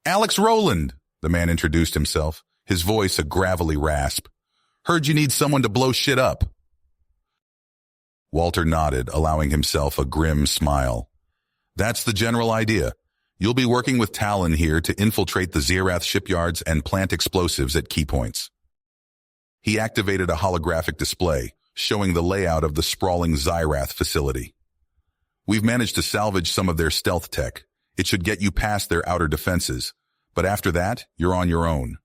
"Alex Rowland," the man introduced himself, his voice a gravelly rasp. "Heard you need someone to blow shit up." Walter nodded, allowing himself a grim smile. "That's the general idea. You'll be working with Talon here to infiltrate the Zerath shipyards and plant explosives at key points." He activated a holographic display, showing the layout of the sprawling Zerath facility. "We've managed to salvage some of their stealth tech. It should get you past their outer defenses, but after that, you're on your own."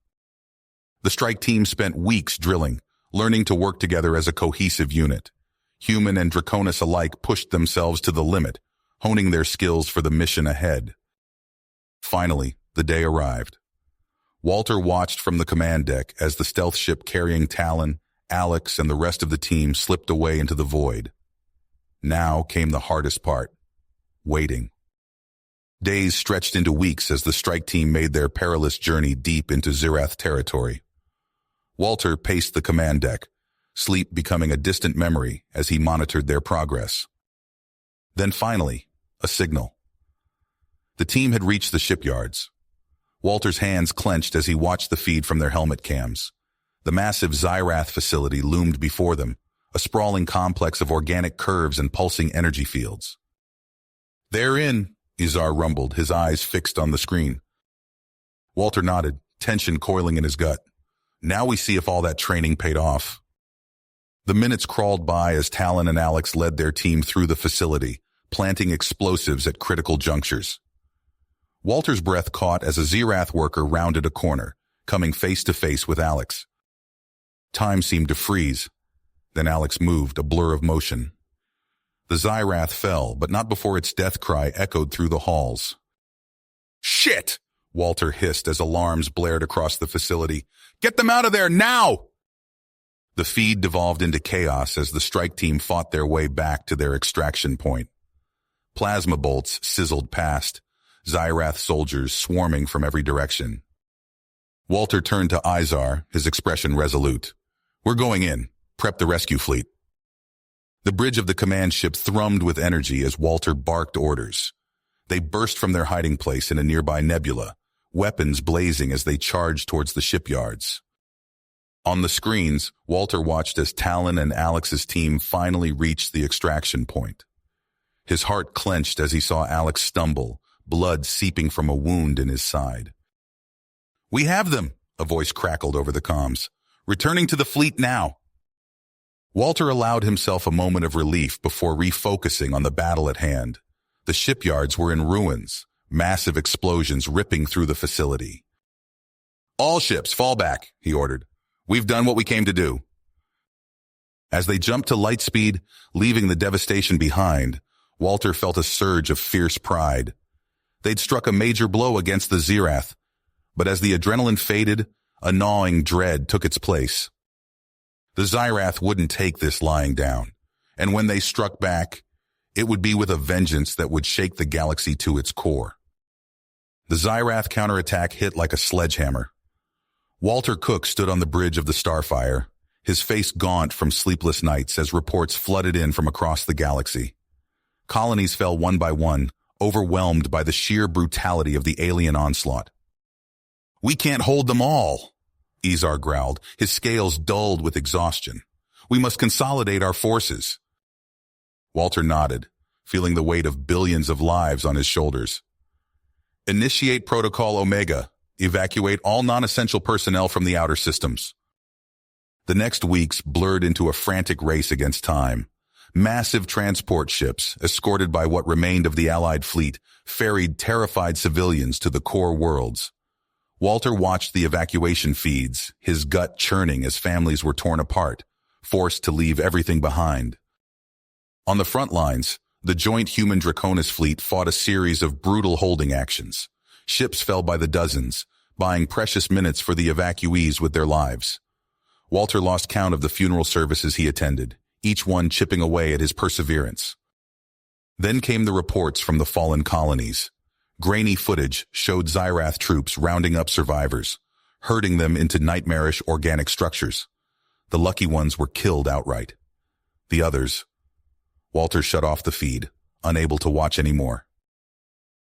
The strike team spent weeks drilling, learning to work together as a cohesive unit. Human and Draconis alike pushed themselves to the limit, honing their skills for the mission ahead. Finally, the day arrived. Walter watched from the command deck as the stealth ship carrying Talon, Alex, and the rest of the team slipped away into the void. Now came the hardest part: waiting. Days stretched into weeks as the strike team made their perilous journey deep into Zerath territory. Walter paced the command deck, sleep becoming a distant memory as he monitored their progress. Then finally, a signal. The team had reached the shipyards. Walter's hands clenched as he watched the feed from their helmet cams. The massive Zerath facility loomed before them, a sprawling complex of organic curves and pulsing energy fields. "They're in," Izar rumbled, his eyes fixed on the screen. Walter nodded, tension coiling in his gut. Now we see if all that training paid off. The minutes crawled by as Talon and Alex led their team through the facility, planting explosives at critical junctures. Walter's breath caught as a Zerath worker rounded a corner, coming face to face with Alex. Time seemed to freeze. Then Alex moved, a blur of motion. The Zerath fell, but not before its death cry echoed through the halls. "Shit!" Walter hissed as alarms blared across the facility. "Get them out of there, now!" The feed devolved into chaos as the strike team fought their way back to their extraction point. Plasma bolts sizzled past, Zerath soldiers swarming from every direction. Walter turned to Izar, his expression resolute. "We're going in. Prep the rescue fleet." The bridge of the command ship thrummed with energy as Walter barked orders. They burst from their hiding place in a nearby nebula, weapons blazing as they charged towards the shipyards. On the screens, Walter watched as Talon and Alex's team finally reached the extraction point. His heart clenched as he saw Alex stumble, blood seeping from a wound in his side. "We have them," a voice crackled over the comms. "Returning to the fleet now." Walter allowed himself a moment of relief before refocusing on the battle at hand. The shipyards were in ruins, massive explosions ripping through the facility. "All ships, fall back," he ordered. "We've done what we came to do." As they jumped to light speed, leaving the devastation behind, Walter felt a surge of fierce pride. They'd struck a major blow against the Zirath, but as the adrenaline faded, a gnawing dread took its place. The Zirath wouldn't take this lying down, and when they struck back, it would be with a vengeance that would shake the galaxy to its core. The Zirath counterattack hit like a sledgehammer. Walter Cook stood on the bridge of the Starfire, his face gaunt from sleepless nights as reports flooded in from across the galaxy. Colonies fell one by one, overwhelmed by the sheer brutality of the alien onslaught. "We can't hold them all," Izar growled, his scales dulled with exhaustion. "We must consolidate our forces." Walter nodded, feeling the weight of billions of lives on his shoulders. "Initiate Protocol Omega. Evacuate all non-essential personnel from the outer systems." The next weeks blurred into a frantic race against time. Massive transport ships, escorted by what remained of the Allied fleet, ferried terrified civilians to the core worlds. Walter watched the evacuation feeds, his gut churning as families were torn apart, forced to leave everything behind. On the front lines, the joint human Draconis fleet fought a series of brutal holding actions. Ships fell by the dozens, buying precious minutes for the evacuees with their lives. Walter lost count of the funeral services he attended, each one chipping away at his perseverance. Then came the reports from the fallen colonies. Grainy footage showed Zirath troops rounding up survivors, herding them into nightmarish organic structures. The lucky ones were killed outright. The others... Walter shut off the feed, unable to watch anymore.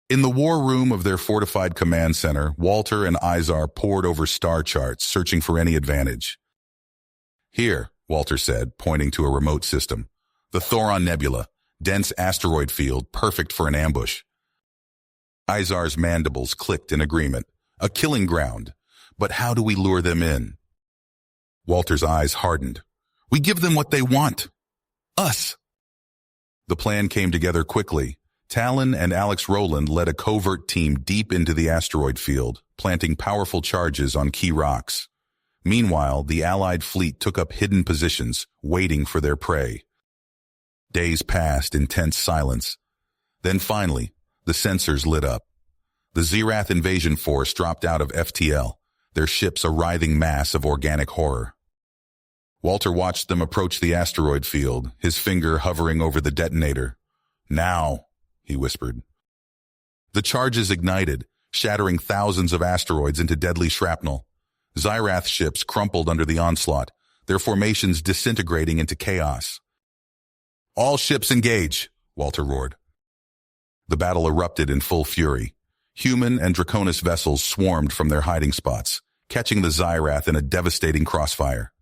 In the war room of their fortified command center, Walter and Izar pored over star charts, searching for any advantage. "Here," Walter said, pointing to a remote system. "The Thoron Nebula, dense asteroid field, perfect for an ambush." Izar's mandibles clicked in agreement. "A killing ground. But how do we lure them in?" Walter's eyes hardened. "We give them what they want. Us." The plan came together quickly. Talon and Alex Rowland led a covert team deep into the asteroid field, planting powerful charges on key rocks. Meanwhile, the Allied fleet took up hidden positions, waiting for their prey. Days passed in tense silence. Then finally, the sensors lit up. The Zirath invasion force dropped out of FTL, their ships a writhing mass of organic horror. Walter watched them approach the asteroid field, his finger hovering over the detonator. "Now," he whispered. The charges ignited, shattering thousands of asteroids into deadly shrapnel. Zirath ships crumpled under the onslaught, their formations disintegrating into chaos. "All ships engage," Walter roared. The battle erupted in full fury. Human and Draconis vessels swarmed from their hiding spots, catching the Zirath in a devastating crossfire.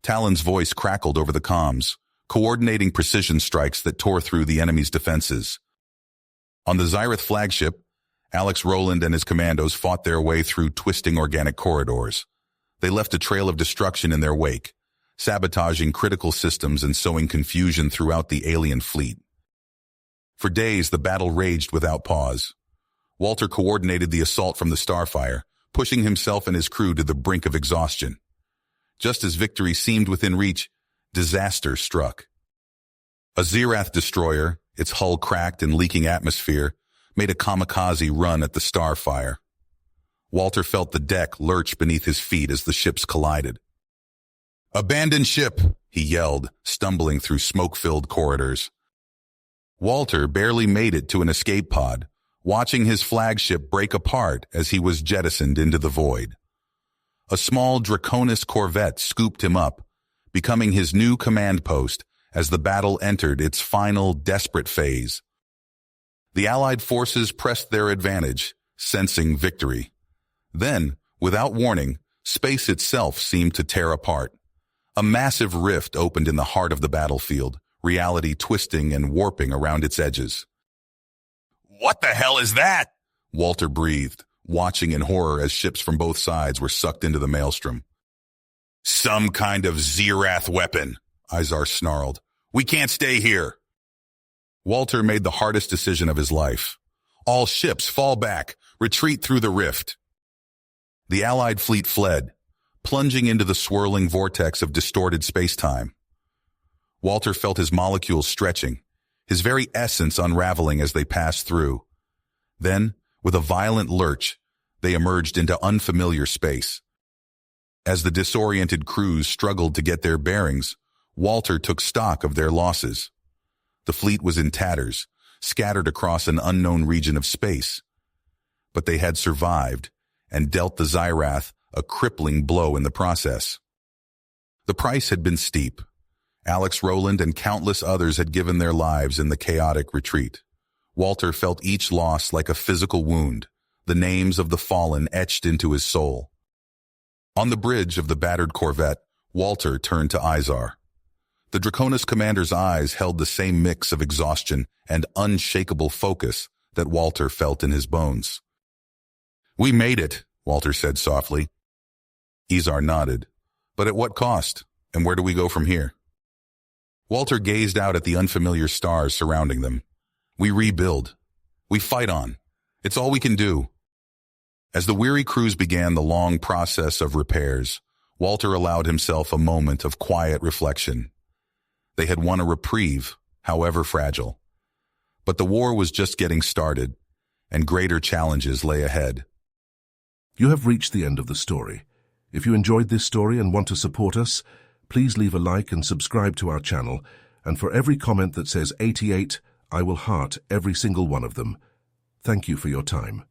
Talon's voice crackled over the comms, coordinating precision strikes that tore through the enemy's defenses. On the Zirath flagship, Alex Rowland and his commandos fought their way through twisting organic corridors. They left a trail of destruction in their wake, sabotaging critical systems and sowing confusion throughout the alien fleet. For days, the battle raged without pause. Walter coordinated the assault from the Starfire, pushing himself and his crew to the brink of exhaustion. Just as victory seemed within reach, disaster struck. A Zirath destroyer, its hull cracked and leaking atmosphere, made a kamikaze run at the Starfire. Walter felt the deck lurch beneath his feet as the ships collided. "Abandon ship," he yelled, stumbling through smoke-filled corridors. Walter barely made it to an escape pod, watching his flagship break apart as he was jettisoned into the void. A small Draconis corvette scooped him up, becoming his new command post as the battle entered its final desperate phase. The Allied forces pressed their advantage, sensing victory. Then, without warning, Space itself seemed to tear apart. A massive rift opened in the heart of the battlefield, reality twisting and warping around its edges. "What the hell is that?" Walter breathed, watching in horror as ships from both sides were sucked into the maelstrom. "Some kind of Zirath weapon," Izar snarled. "We can't stay here." Walter made the hardest decision of his life. All ships fall back, retreat through the rift. The Allied fleet fled, plunging into the swirling vortex of distorted space-time. Walter felt his molecules stretching, his very essence unraveling as they passed through. Then, with a violent lurch, they emerged into unfamiliar space. As the disoriented crews struggled to get their bearings, Walter took stock of their losses. The fleet was in tatters, scattered across an unknown region of space. But they had survived and dealt the Zirath a crippling blow in the process. The price had been steep. Alex Rowland and countless others had given their lives in the chaotic retreat. Walter felt each loss like a physical wound, the names of the fallen etched into his soul. On the bridge of the battered corvette, Walter turned to Izar. The Draconis commander's eyes held the same mix of exhaustion and unshakable focus that Walter felt in his bones. "We made it," Walter said softly. Izar nodded. "But at what cost? And where do we go from here?" Walter gazed out at the unfamiliar stars surrounding them. "We rebuild. We fight on. It's all we can do." As the weary crews began the long process of repairs, Walter allowed himself a moment of quiet reflection. They had won a reprieve, however fragile. But the war was just getting started, and greater challenges lay ahead. You have reached the end of the story. If you enjoyed this story and want to support us, please leave a like and subscribe to our channel, and for every comment that says 88, I will heart every single one of them. Thank you for your time.